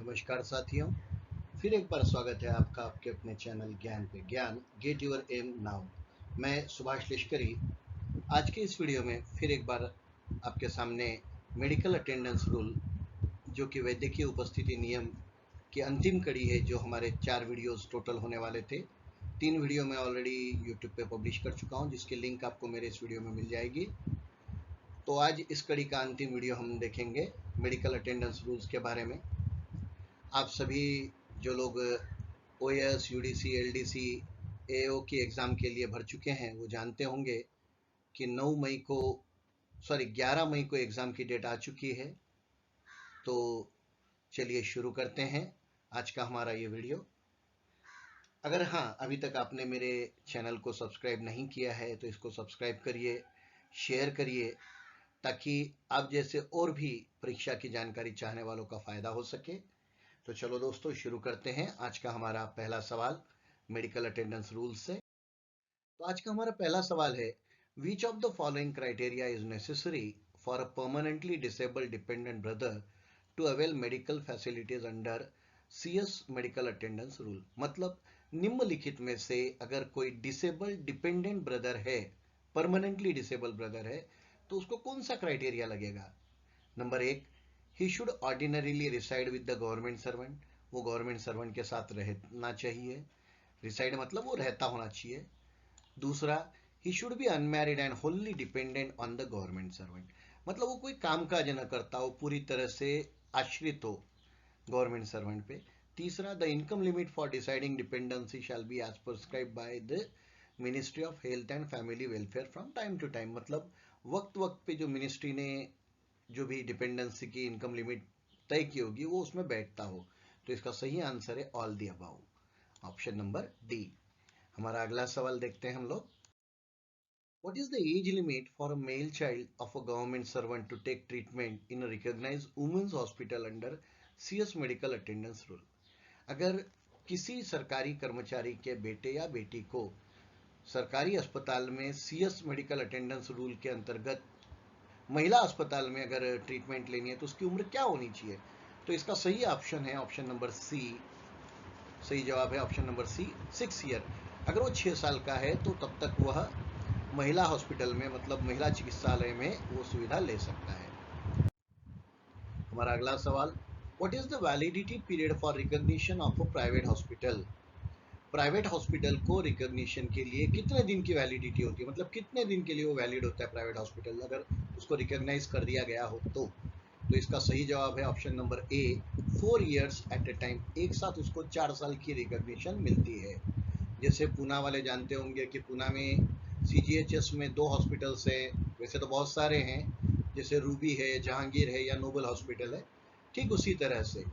नमस्कार साथियों, फिर एक बार स्वागत है आपका आपके अपने चैनल ज्ञान पे ज्ञान, गेट योर एम नाउ। मैं सुभाष लश्करी आज के इस वीडियो में फिर एक बार आपके सामने मेडिकल अटेंडेंस रूल, जो कि वैद्यकीय उपस्थिति नियम की अंतिम कड़ी है, जो हमारे 4 वीडियोस टोटल होने वाले थे। 3 वीडियो मैं ऑलरेडी यूट्यूब पे पब्लिश कर चुका हूँ, जिसकी लिंक आपको मेरे इस वीडियो में मिल जाएगी। तो आज इस कड़ी का अंतिम वीडियो हम देखेंगे मेडिकल अटेंडेंस रूल्स के बारे में। आप सभी जो लोग ओएस, यूडीसी, एलडीसी, एओ की एग्ज़ाम के लिए भर चुके हैं वो जानते होंगे कि 11 मई को एग्ज़ाम की डेट आ चुकी है। तो चलिए शुरू करते हैं आज का हमारा ये वीडियो। अगर अभी तक आपने मेरे चैनल को सब्सक्राइब नहीं किया है तो इसको सब्सक्राइब करिए, शेयर करिए, ताकि आप जैसे और भी परीक्षा की जानकारी चाहने वालों का फ़ायदा हो सके। तो चलो दोस्तों शुरू करते हैं आज का हमारा पहला सवाल मेडिकल अटेंडेंस रूल से। तो आज का हमारा पहला सवाल है, which of the following criteria is necessary for a permanently disabled dependent brother to avail medical facilities under CS medical attendance rule. मतलब निम्नलिखित में से अगर कोई डिसेबल्ड डिपेंडेंट ब्रदर है, परमानेंटली डिसेबल्ड ब्रदर है, तो उसको कौन सा क्राइटेरिया लगेगा। Number 1, he should ordinarily reside with the government servant. वो गवर्नमेंट सर्वेंट के साथ रहना चाहिए। रिसाइड मतलब वो रहता होना चाहिए। दूसरा, he should be unmarried and Holi dependent on the government servant. मतलब वो कोई कामकाज न करता हो, पूरी तरह से आश्रित हो गवर्नमेंट सर्वेंट पे। तीसरा, the income limit for deciding dependency shall be as prescribed by the ministry of health and family welfare from time to time. मतलब वक्त वक्त पे जो मिनिस्ट्री ने जो भी डिपेंडेंसी की इनकम लिमिट तय की होगी वो उसमें बैठता हो। तो इसका सही आंसर है all the above, option number D. हमारा अगला सवाल देखते हैं हम लोग। What is the age limit for a male child of a government servant to take treatment in a recognized women's hospital under CS medical attendance rule? अगर किसी सरकारी कर्मचारी के बेटे या बेटी को सरकारी अस्पताल में सीएस मेडिकल अटेंडेंस रूल के अंतर्गत महिला अस्पताल में अगर ट्रीटमेंट लेनी है तो उसकी उम्र क्या होनी चाहिए। तो इसका सही ऑप्शन है ऑप्शन नंबर सी। सही जवाब है ऑप्शन नंबर सी, 6 ईयर। अगर वो 6 साल का है तो तब तक वह महिला हॉस्पिटल में, मतलब महिला चिकित्सालय में वो सुविधा ले सकता है। हमारा अगला सवाल, what is the validity period for recognition of a private hospital. Private hospital को रिकॉग्निशन के लिए कितने दिन की वैलिडिटी होती है, मतलब कितने दिन के लिए वो वैलिड होता है प्राइवेट हॉस्पिटल, अगर उसको रिकॉग्नाइज कर दिया गया हो तो इसका सही जवाब है option number A, 4 years at a time. एक साथ उसको 4 साल की रिकॉग्निशन मिलती है। जैसे पूना वाले जानते होंगे कि पूना में सीजीएचएस में 2 हॉस्पिटल्स है, वैसे तो बहुत सारे हैं, जैसे रूबी है, जहांगीर है या नोबल हॉस्पिटल है। ठीक उसी तरह से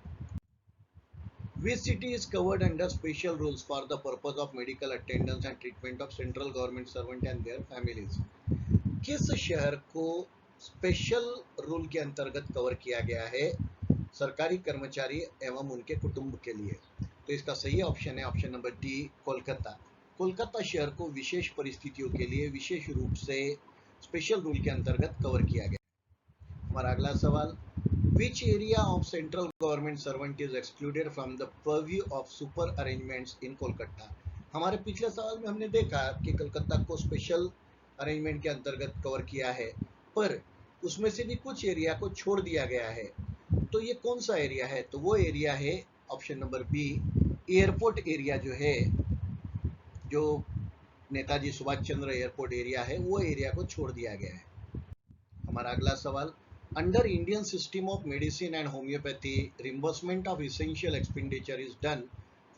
which city is covered under special rules for the purpose of medical attendance and treatment of central government servant and their families। किस शहर को स्पेशल रूल के अंतर्गत कवर किया गया है सरकारी कर्मचारी एवं उनके कुटुंब के लिए। तो इसका सही ऑप्शन है option number D, Kolkata. Kolkata शहर को विशेष परिस्थितियों के लिए विशेष रूप से स्पेशल रूल के अंतर्गत कवर किया गया। हमारा अगला सवाल, which area of central government servant is excluded from the purview of super arrangements in Kolkata। हमारे पिछले सवाल में हमने देखा कि कलकत्ता को स्पेशल अरेंजमेंट के अंतर्गत कवर किया है, पर उसमें से भी कुछ एरिया को छोड़ दिया गया है। तो ये कौन सा एरिया है, तो वो एरिया है option number B, airport area जो है, जो नेताजी सुभाष चंद्र एयरपोर्ट एरिया है, वो एरिया को छोड़ दिया गया है। हमारा अगला सवाल, under Indian system of medicine and homeopathy, reimbursement of essential expenditure is done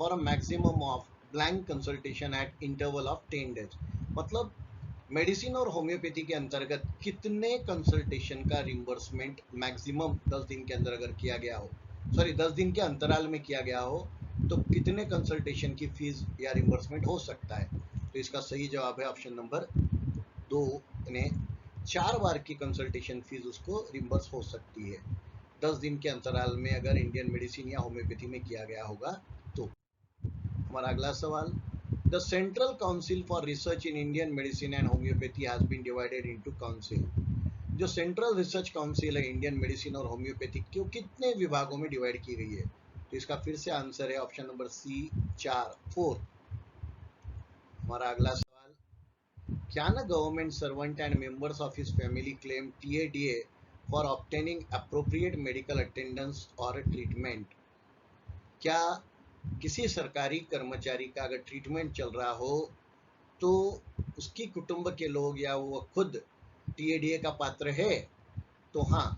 for a maximum of blank consultation at interval of 10 days। मतलब मेडिसिन और होम्योपैथी के अंतर्गत कितने कंसल्टेशन का रिम्बर्समेंट मैक्सिमम 10 दिन के अंदर अगर किया गया हो, 10 दिन के अंतराल में किया गया हो, तो कितने कंसल्टेशन की फीस या रिम्बर्समेंट हो सकता है। तो इसका सही जवाब है ऑप्शन नंबर 2, 4 बार की कंसल्टेशन फीस उसको रिम्बर्स हो सकती है 10 दिन के अंतराल में, अगर इंडियन मेडिसिन या होम्योपैथी में किया गया होगा तो। हमारा अगला सवाल, the central council for research in Indian medicine and homoeopathy has been divided into council. जो सेंट्रल रिसर्च काउंसिल है इंडियन मेडिसिन और होम्योपैथी को कितने विभागों में डिवाइड की गई है, तो इसका फिर से आंसर है ऑप्शन नंबर सी 4 हमारा अगला सवाल, can a government servant and members of his family claim TADA for obtaining appropriate medical attendance or treatment? क्या किसी सरकारी कर्मचारी का अगर ट्रीटमेंट चल रहा हो तो उसकी कुटुंब के लोग या वो खुद TADA का पात्र है? तो हाँ,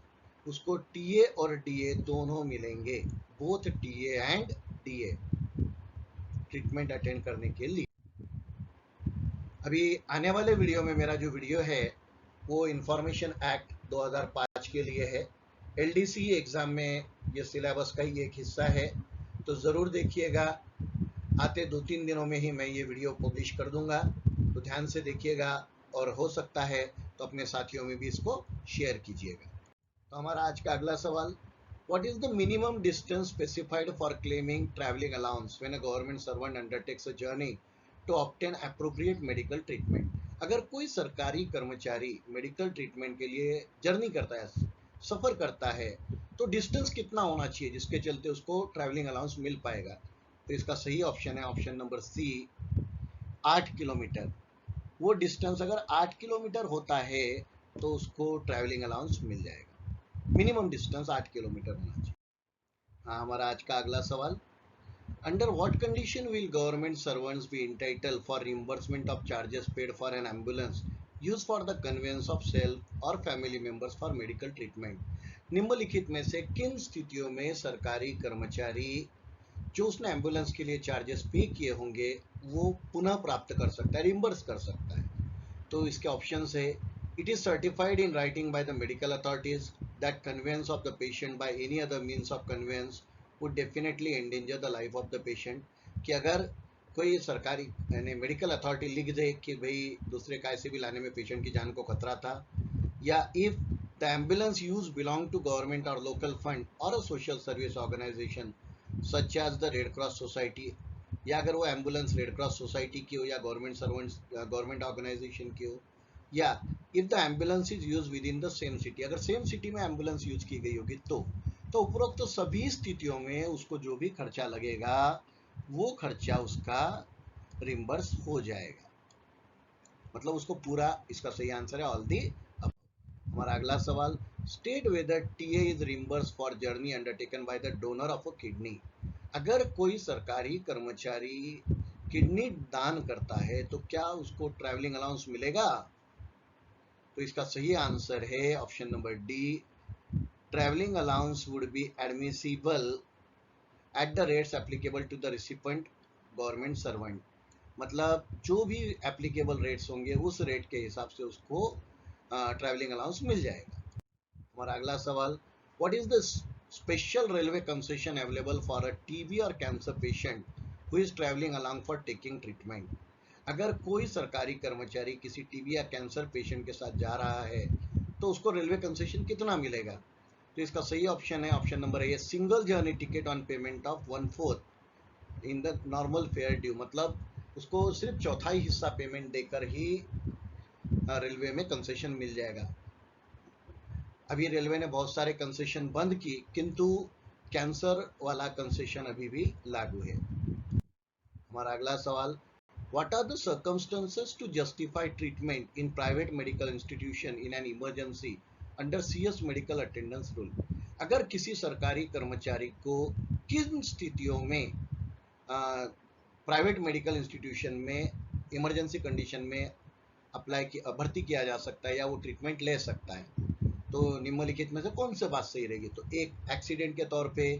उसको TA और DA दोनों मिलेंगे, both TA and DA treatment attend करने के लिए। अभी आने वाले वीडियो में मेरा जो वीडियो है वो इंफॉर्मेशन एक्ट 2005 के लिए है। LDC एग्ज़ाम में ये सिलेबस का ही एक हिस्सा है, तो ज़रूर देखिएगा। आते 2-3 दिनों में ही मैं ये वीडियो पब्लिश कर दूंगा, तो ध्यान से देखिएगा और हो सकता है तो अपने साथियों में भी इसको शेयर कीजिएगा। तो हमारा आज का अगला सवाल, What is the minimum distance specified for claiming traveling allowance when a government servant undertakes a journey to obtain appropriate medical treatment? अगर कोई सरकारी कर्मचारी मेडिकल ट्रीटमेंट के लिए जर्नी करता है, सफ़र करता है, तो डिस्टेंस कितना होना चाहिए जिसके चलते उसको ट्रैवलिंग अलाउंस मिल पाएगा? तो इसका सही ऑप्शन है ऑप्शन नंबर सी 8 किलोमीटर। वो डिस्टेंस अगर 8 किलोमीटर होता है तो उसको ट्रैवलिंग अलाउंस मिल जाएगा। मिनिमम डिस्टेंस 8 किलोमीटर होना चाहिए। हाँ, हमारा आज का अगला सवाल, under what condition will government servants be entitled for reimbursement of charges paid for an ambulance use for the conveyance of self और family members for medical treatment? निम्नलिखित में से किन स्थितियों में सरकारी कर्मचारी जो उसने एम्बुलेंस के लिए चार्जेस पे किए होंगे वो पुनः प्राप्त कर सकता है, रिइंबर्स कर सकता है? तो इसके ऑप्शन है, it is certified in writing by the medical authorities that conveyance of the patient by any other means of conveyance would definitely endanger the life of the patient। कि अगर कोई सरकारी यानी मेडिकल अथॉरिटी लिख दे कि भाई दूसरे काय से भी लाने में पेशेंट की जान को खतरा था, या if the ambulance use belong to government और लोकल फंड और a social service organisation such as the red cross society, या अगर वो एम्बुलेंस रेड क्रॉस सोसाइटी की हो या गवर्नमेंट ऑर्गेनाइजेशन की हो, या if the ambulance is use with in the same city, अगर सेम सिटी में एम्बुलेंस यूज की गई होगी तो उपरोक्त तो सभी स्थितियों में उसको जो भी खर्चा लगेगा वो खर्चा उसका रिम्बर्स हो जाएगा, मतलब उसको पूरा। इसका सही आंसर है ऑल दी अब। हमारा अगला सवाल, state whether TA is reimburse for journey undertaken by the donor of a kidney. अगर कोई सरकारी कर्मचारी किडनी दान करता है तो क्या उसको ट्रैवलिंग अलाउंस मिलेगा? तो इसका सही आंसर है option number D, travelling allowance would be admissible at the rates applicable to the recipient government servant. मतलब जो भी एप्लीकेबल रेट्स होंगे उस रेट के हिसाब से उसको ट्रैवलिंग अलाउंस मिल जाएगा। हमारा अगला सवाल, what is the special railway concession available for a TB और cancer patient who is travelling along for taking treatment? अगर कोई सरकारी कर्मचारी किसी टीबी या कैंसर पेशेंट के साथ जा रहा है तो उसको रेलवे कंसेशन कितना मिलेगा? तो इसका सही ऑप्शन है option number A, single journey ticket on payment of 1/4 in the normal fair due. मतलब उसको सिर्फ चौथाई हिस्सा पेमेंट देकर ही रेलवे में कंसेशन मिल जाएगा। अभी रेलवे ने बहुत सारे कंसेशन बंद की, किंतु कैंसर वाला कंसेशन अभी भी लागू है। हमारा अगला सवाल, what are the circumstances to justify treatment in private medical institution in an emergency under CS medical attendance rule? अगर किसी सरकारी कर्मचारी को किन स्थितियों में प्राइवेट मेडिकल इंस्टीट्यूशन में इमरजेंसी कंडीशन में भर्ती किया जा सकता है या वो ट्रीटमेंट ले सकता है, तो निम्नलिखित में से कौन सी बात सही रहेगी? तो एक, एक्सीडेंट के तौर पे,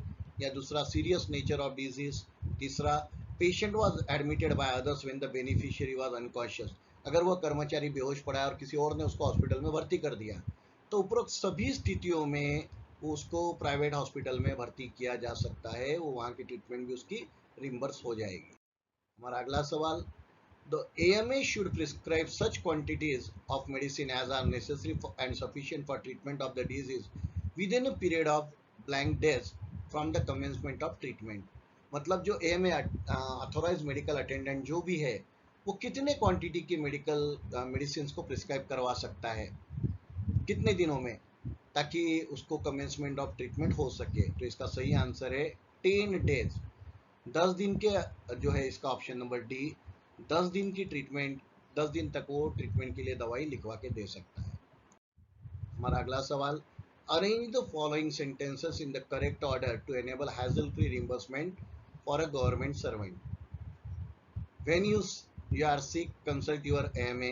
या दूसरा सीरियस नेचर ऑफ डिजीज, तीसरा patient was admitted by others when the beneficiary was unconscious, अगर वो कर्मचारी बेहोश पड़ा है और किसी और ने उसको हॉस्पिटल में भर्ती कर दिया, तो उपरोक्त सभी स्थितियों में उसको प्राइवेट हॉस्पिटल में भर्ती किया जा सकता है, वो वहाँ की ट्रीटमेंट भी उसकी रिम्बर्स हो जाएगी। हमारा अगला सवाल, the AMA should prescribe such quantities of medicine as are necessary and sufficient for treatment of the disease within a period of blank days from the commencement of treatment। मतलब जो AMA authorise medical attendant जो भी है वो कितने quantity की medicine को prescribe करवा सकता है, कितने दिनों में, ताकि उसको कमेंसमेंट ऑफ ट्रीटमेंट हो सके? तो इसका सही आंसर है 10 days, 10 दिन के जो है इसका ऑप्शन नंबर डी, 10 दिन की ट्रीटमेंट, 10 दिन तक वो ट्रीटमेंट के लिए दवाई लिखवा के दे सकता है। हमारा अगला सवाल, arrange the following sentences in the correct order to enable hassle free reimbursement for a government servant. When you are sick, consult your AMA.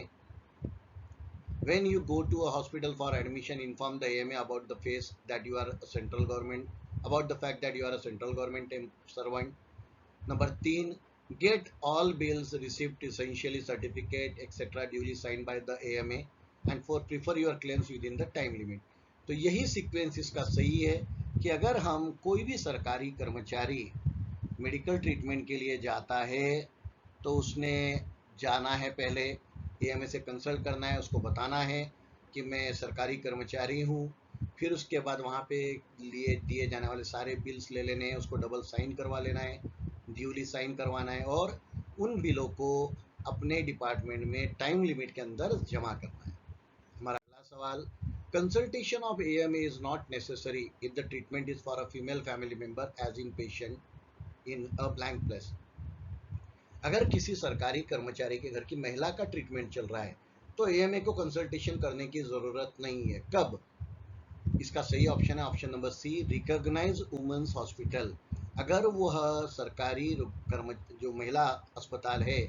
When you go to a hospital for admission, inform the AMA about the fact that you are a central government, about the fact that you are a central government servant. Number 3, get all bills, receipt, essentially certificate, etc. duly signed by the AMA. And 4, prefer your claims within the time limit. तो यही sequence इसका सही है कि अगर हम कोई भी सरकारी कर्मचारी मेडिकल ट्रीटमेंट के लिए जाता है तो उसने जाना है, पहले एएमए से कंसल्ट करना है, उसको बताना है कि मैं सरकारी कर्मचारी हूँ, फिर उसके बाद वहाँ पे लिए दिए जाने वाले सारे बिल्स ले लेने हैं, उसको डबल साइन करवा लेना है, ड्यूली साइन करवाना है और उन बिलों को अपने डिपार्टमेंट में टाइम लिमिट के अंदर जमा करना है। हमारा अगला सवाल, consultation of AMA is not necessary if the treatment is for a female family member as in patient in a blank place. अगर किसी सरकारी कर्मचारी के घर की महिला का ट्रीटमेंट चल रहा है तो एएमए को कंसल्टेशन करने की जरूरत नहीं है। कब? इसका सही ऑप्शन है option number C, recognise women's hospital. अगर वह सरकारी जो महिला अस्पताल है,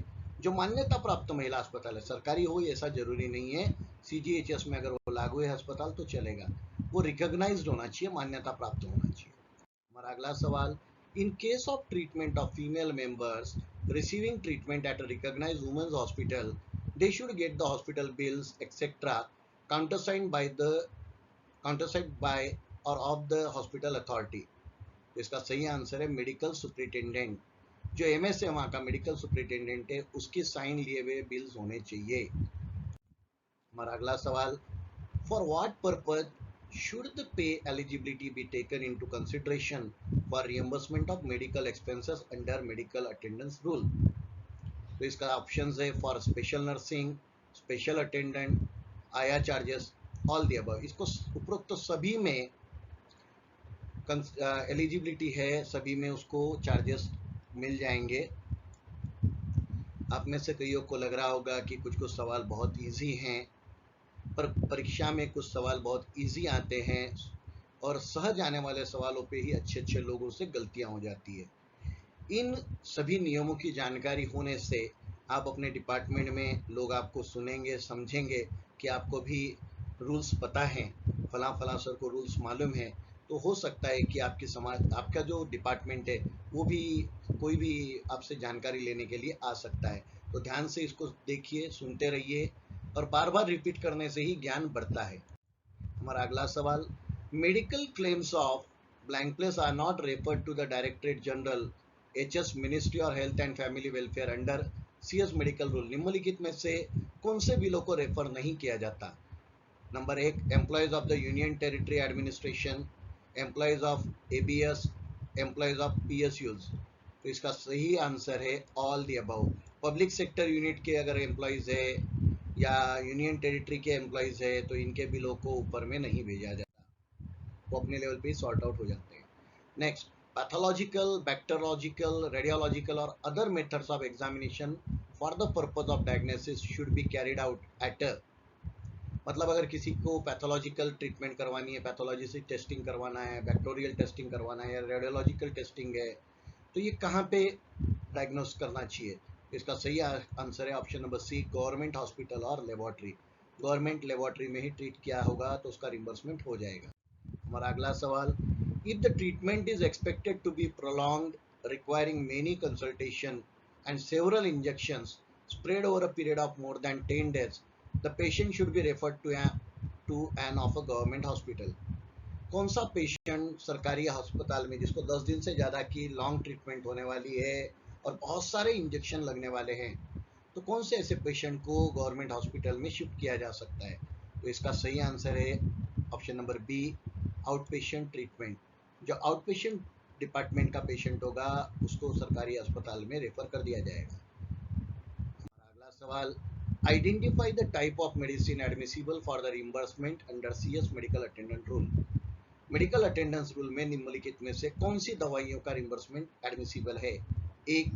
जो मान्यता प्राप्त महिला अस्पताल है, सरकारी हो ऐसा जरूरी नहीं है, सीजीएचएस में अगर वो लागू है अस्पताल तो चलेगा, वो रिकॉग्नाइज्ड होना चाहिए, मान्यता प्राप्त होना चाहिए। हमारा अगला सवाल, in case of treatment of female members receiving treatment at a recognized women's hospital, they should get the hospital bills etc. countersigned by or of the hospital authority. तो इसका सही आंसर है मेडिकल सुपरिटेंडेंट, जो MS है वहाँ का medical superintendent है, उसके साइन लिए हुए बिल्स होने चाहिए। हमारा अगला सवाल, for what purpose should the pay eligibility be taken into consideration for reimbursement of medical expenses under medical attendance rule? तो इसका ऑप्शंस है for special nursing, special attendant, आया चार्जेस, ऑल द अबव। इसको उपरोक्त तो सभी में एलिजिबिलिटी है, सभी में उसको चार्जेस मिल जाएंगे। आप में से कईयों को लग रहा होगा कि कुछ कुछ सवाल बहुत इजी हैं, पर परीक्षा में कुछ सवाल बहुत इजी आते हैं और सहज आने वाले सवालों पे ही अच्छे अच्छे लोगों से गलतियां हो जाती है। इन सभी नियमों की जानकारी होने से आप अपने डिपार्टमेंट में लोग आपको सुनेंगे, समझेंगे कि आपको भी रूल्स पता है, फलां सर को रूल्स मालूम है, तो हो सकता है कि आपका जो डिपार्टमेंट है वो भी कोई भी आपसे जानकारी लेने के लिए आ सकता है। तो ध्यान से इसको देखिए, सुनते रहिए और बार बार रिपीट करने से ही ज्ञान बढ़ता है। हमारा अगला सवाल, medical claims of blank place are not referred to the directorate general HS ministry और health and family welfare under CS medical rule. निम्नलिखित में से कौन से बिलों को रेफर नहीं किया जाता? Number 1, employees of the union territory administration, employees of ABS, employees of PSUs. तो इसका सही आंसर है all the above. Public sector unit के अगर एम्प्लॉयज है या यूनियन टेरिटरी के एम्प्लॉयज है तो इनके बिलों को ऊपर में नहीं भेजा जाता, वो अपने लेवल पे सॉर्ट आउट हो जाते हैं। नेक्स्ट, पैथोलॉजिकल, बैक्टीरियोलॉजिकल, रेडियोलॉजिकल और other methods of examination for the purpose of diagnosis should be carried out at, मतलब अगर किसी को पैथोलॉजिकल ट्रीटमेंट करवानी है, पैथोलॉजी से टेस्टिंग करवाना है, बैक्टीरियल टेस्टिंग करवाना है या रेडियोलॉजिकल टेस्टिंग है, तो ये कहाँ पे डायग्नोस करना चाहिए? इसका सही आंसर है option number C, government hospital और लेबोरेटरी। गवर्नमेंट लेबोरेटरी में ही ट्रीट किया होगा तो उसका रिम्बर्समेंट हो जाएगा। हमारा अगला सवाल, if the treatment is expected to be prolonged requiring many consultation and several injections spread over a period of more than 10 days, the patient should be referred to an of a government hospital. कौन सा patient सरकारी अस्पताल में जिसको 10 दिन से ज़्यादा की लॉन्ग ट्रीटमेंट होने वाली है और बहुत सारे इंजेक्शन लगने वाले हैं, तो कौन से ऐसे पेशेंट को गवर्नमेंट हॉस्पिटल में शिफ्ट किया जा सकता है? तो इसका सही आंसर है option number B, out patient treatment. जो आउट पेशेंट डिपार्टमेंट का पेशेंट होगा उसको सरकारी अस्पताल में रेफर कर दिया जाएगा। हमारा अगला सवाल, identify the type of medicine admissible for the reimbursement under CS medical attendant rule. Medical attendance rule में निम्नलिखित में से कौन सी दवाइयों का रिम्बर्समेंट एडमिसिबल है? ए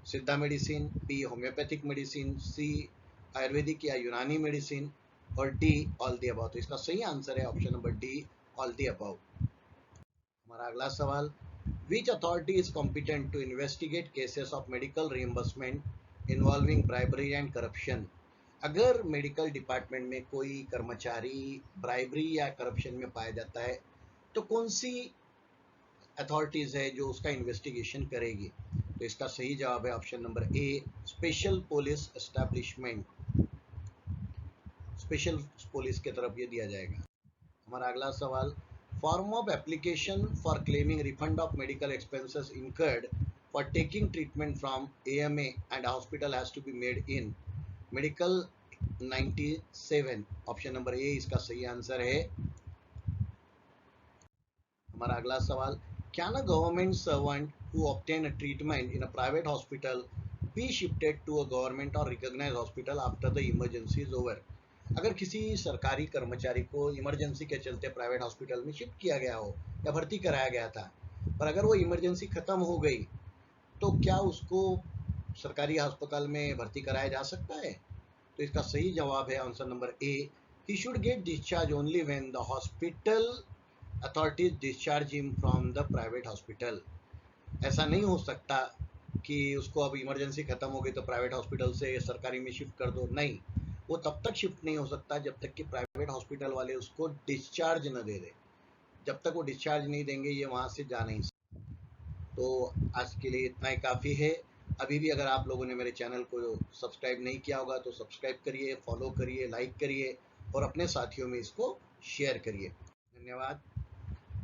सिद्धा मेडिसिन, बी होम्योपैथिक मेडिसिन, सी आयुर्वेदिक या यूनानी मेडिसिन और डी ऑल दी अबव। तो इसका सही आंसर है option number D all the above. हमारा अगला सवाल, which authority is competent to investigate cases of medical reimbursement involving bribery and corruption? अगर मेडिकल डिपार्टमेंट में कोई कर्मचारी ब्राइबरी या करप्शन में पाया जाता है तो कौन सी अथॉरिटीज है जो उसका इन्वेस्टिगेशन करेगी? तो इसका सही जवाब है option number A special police establishment. Special police की तरफ ये दिया जाएगा। हमारा अगला सवाल, form of application for claiming refund of medical expenses incurred for taking treatment from AMA and hospital has to be made in medical 97। Option number A इसका सही आंसर है। हमारा अगला सवाल, can a government servant who obtain a treatment in a private hospital be shifted to a government और recognised hospital after the emergency is over? अगर किसी सरकारी कर्मचारी को इमरजेंसी के चलते प्राइवेट हॉस्पिटल में शिफ्ट किया गया हो या भर्ती कराया गया था, पर अगर वो इमरजेंसी खत्म हो गई तो क्या उसको सरकारी अस्पताल में भर्ती कराया जा सकता है? तो इसका सही जवाब है answer number A, he should get discharge only when the hospital authorities discharge him from the private hospital. ऐसा नहीं हो सकता कि उसको अब इमरजेंसी खत्म हो गई तो प्राइवेट हॉस्पिटल से सरकारी में शिफ्ट कर दो, नहीं, वो तब तक शिफ्ट नहीं हो सकता जब तक कि प्राइवेट हॉस्पिटल वाले उसको डिस्चार्ज न दे दे। जब तक वो डिस्चार्ज नहीं देंगे ये वहां से जा नहीं सकते। तो आज के लिए इतना ही काफ़ी है। अभी भी अगर आप लोगों ने मेरे चैनल को सब्सक्राइब नहीं किया होगा तो सब्सक्राइब करिए, फॉलो करिए, लाइक करिए और अपने साथियों में इसको शेयर करिए। धन्यवाद।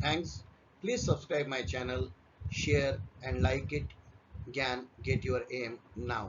Thanks. Please subscribe my channel, share and like it. Gyan, get your aim now.